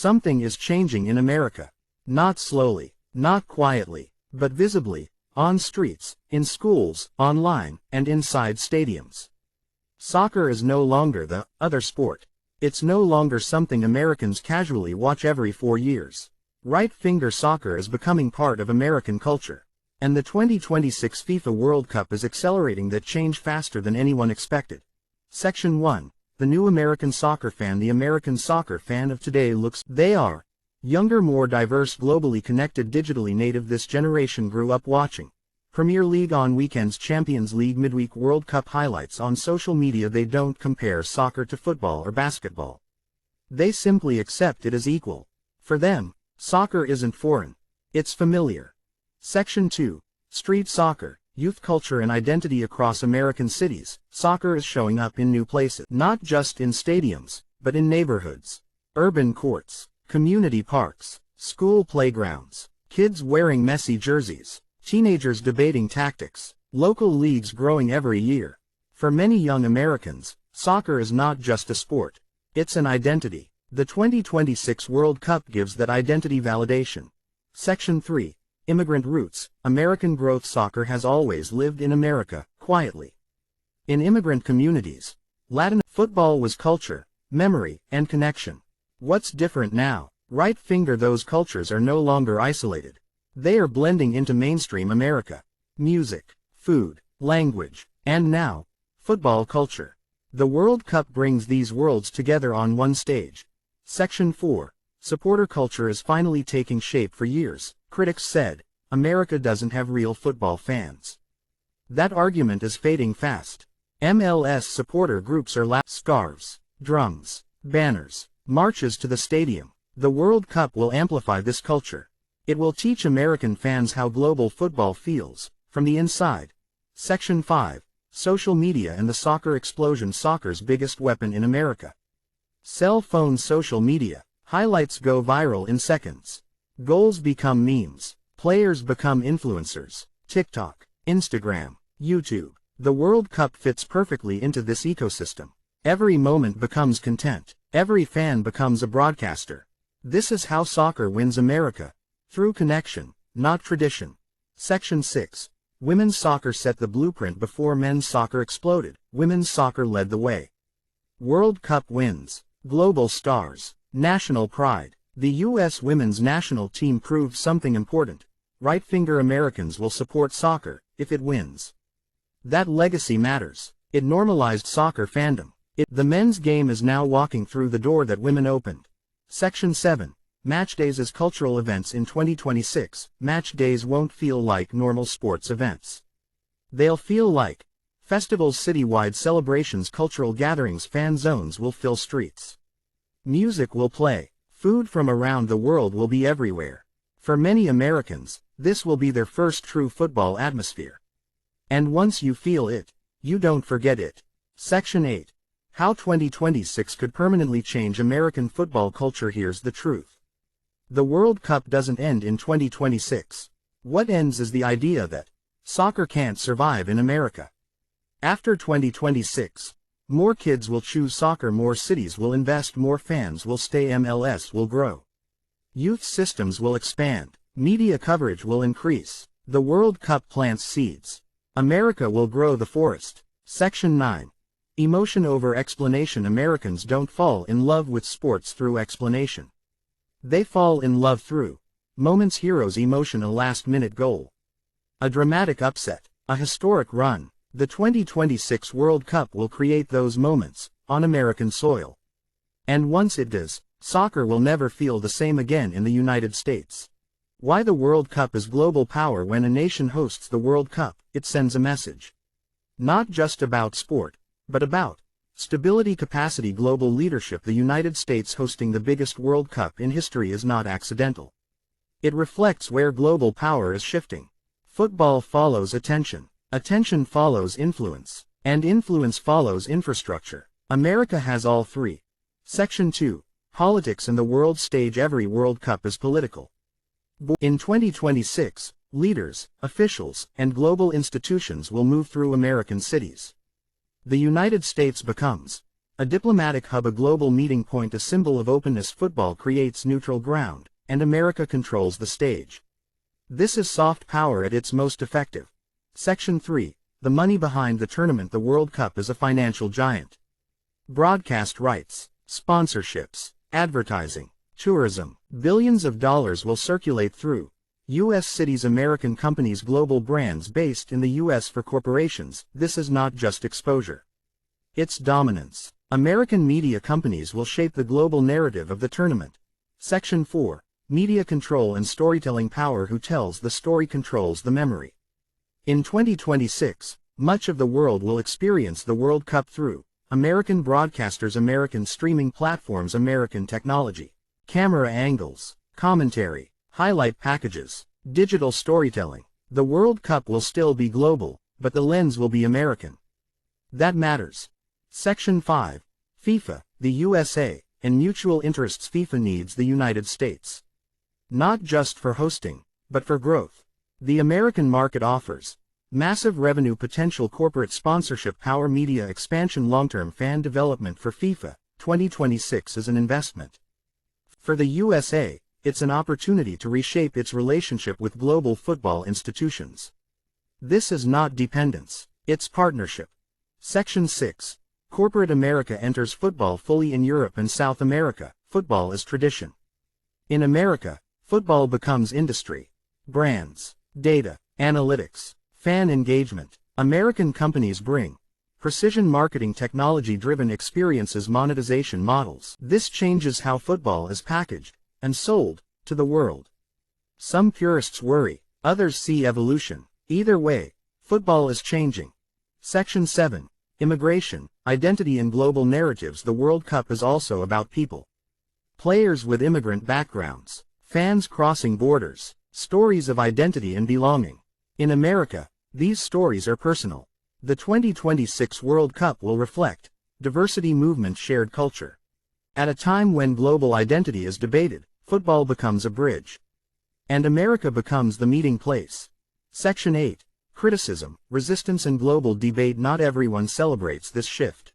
Something is changing in America. Not slowly, not quietly, but visibly, on streets, in schools, online, and inside stadiums. Soccer is no longer the other sport. It's no longer something Americans casually watch every 4 years. Right-finger soccer is becoming part of American culture. And the 2026 FIFA World Cup is accelerating that change faster than anyone expected. Section 1. The new American soccer fan. The American soccer fan of today they are younger, more diverse, globally connected, digitally native. This generation grew up watching Premier League on weekends, Champions League midweek, World Cup highlights on social media. They don't compare soccer to football or basketball. They simply accept it as equal. For them, soccer isn't foreign. It's familiar. Section 2. Street soccer, youth culture and identity. Across American cities, soccer is showing up in new places. Not just in stadiums, but in neighborhoods, urban courts, community parks, school playgrounds, kids wearing messy jerseys, teenagers debating tactics, local leagues growing every year. For many young Americans, soccer is not just a sport. It's an identity. The 2026 World Cup gives that identity validation. Section 3. Immigrant roots, American growth. Soccer has always lived in America, quietly. In immigrant communities, Latin football was culture, memory, and connection. What's different now? Right finger. Those cultures are no longer isolated. They are blending into mainstream America. Music, food, language, and now, football culture. The World Cup brings these worlds together on one stage. Section 4. Supporter culture is finally taking shape. For years, critics said, America doesn't have real football fans. That argument is fading fast. MLS supporter groups are scarves, drums, banners, marches to the stadium. The World Cup will amplify this culture. It will teach American fans how global football feels, from the inside. Section 5. Social media and the soccer explosion. Soccer's biggest weapon in America. Cell phone. Social media. Highlights go viral in seconds. Goals become memes. Players become influencers. TikTok, Instagram, YouTube. The World Cup fits perfectly into this ecosystem. Every moment becomes content. Every fan becomes a broadcaster. This is how soccer wins America. Through connection, not tradition. Section 6. Women's soccer set the blueprint before men's soccer exploded. Women's soccer led the way. World Cup wins. Global stars. National pride. The U.S. women's national team proved something important. Right-finger Americans will support soccer, if it wins. That legacy matters. It normalized soccer fandom. The men's game is now walking through the door that women opened. Section 7. Match days as cultural events. In 2026, match days won't feel like normal sports events. They'll feel like festivals, citywide celebrations, cultural gatherings. Fan zones will fill streets. Music will play. Food from around the world will be everywhere. For many Americans, this will be their first true football atmosphere. And once you feel it, you don't forget it. Section 8. How 2026 could permanently change American football culture. Here's the truth. The World Cup doesn't end in 2026. What ends is the idea that soccer can't survive in America. After 2026, more kids will choose soccer, more cities will invest, more fans will stay, MLS will grow. Youth systems will expand, media coverage will increase. The World Cup plants seeds. America will grow the forest. Section 9. Emotion over explanation. Americans don't fall in love with sports through explanation. They fall in love through moments, heroes, emotion, a last-minute goal, a dramatic upset, a historic run. The 2026 World Cup will create those moments, on American soil. And once it does, soccer will never feel the same again in the United States. Why the World Cup is global power. When a nation hosts the World Cup, it sends a message. Not just about sport, but about stability, capacity, global leadership. The United States hosting the biggest World Cup in history is not accidental. It reflects where global power is shifting. Football follows attention. Attention follows influence, and influence follows infrastructure. America has all three. Section 2. Politics and the world stage. Every World Cup is political. In 2026, leaders, officials, and global institutions will move through American cities. The United States becomes A diplomatic hub, a global meeting point, a symbol of openness. Football creates neutral ground, and America controls the stage. This is soft power at its most effective. Section 3. The money behind the tournament. The World Cup is a financial giant. Broadcast rights, sponsorships, advertising, tourism. Billions of dollars will circulate through U.S. cities, American companies, global brands based in the U.S. For corporations, this is not just exposure. It's dominance. American media companies will shape the global narrative of the tournament. Section 4. Media control and storytelling power. Who tells the story controls the memory. In 2026, much of the world will experience the World Cup through American broadcasters, American streaming platforms, American technology, camera angles, commentary, highlight packages, digital storytelling. The World Cup will still be global, but the lens will be American. That matters. Section 5. FIFA, the USA, and mutual interests. FIFA needs the United States. Not just for hosting, but for growth. The American market offers massive revenue potential, corporate sponsorship power, media expansion, long-term fan development. For FIFA, 2026 is an investment. For the USA, it's an opportunity to reshape its relationship with global football institutions. This is not dependence, it's partnership. Section 6. Corporate America enters football fully. In Europe and South America, football is tradition. In America, football becomes industry. Brands, data, analytics, fan engagement. American companies bring precision marketing, technology-driven experiences, monetization models. This changes how football is packaged and sold to the world. Some purists worry, others see evolution. Either way, football is changing. Section 7. Immigration, identity and global narratives. The World Cup is also about people. Players with immigrant backgrounds, fans crossing borders, stories of identity and belonging. In America, these stories are personal. The 2026 World Cup will reflect diversity movement, shared culture. At a time when global identity is debated, football becomes a bridge. And America becomes the meeting place. Section 8. Criticism, resistance and global debate. Not everyone celebrates this shift.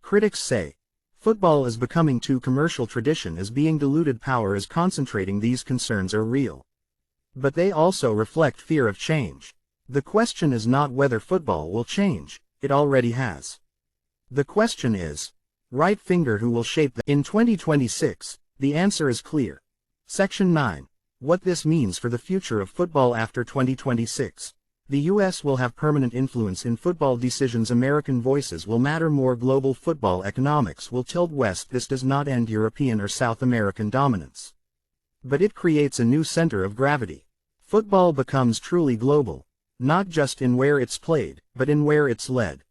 Critics say, football is becoming too commercial, tradition is being diluted, power is concentrating. These concerns are real. But they also reflect fear of change. The question is not whether football will change, it already has. The question is, right finger, who will shape the. In 2026, the answer is clear. Section 9. What this means for the future of football after 2026. The U.S. will have permanent influence in football decisions. American voices will matter more. Global football economics will tilt west. This does not end European or South American dominance. But it creates a new center of gravity. Football becomes truly global, not just in where it's played, but in where it's led.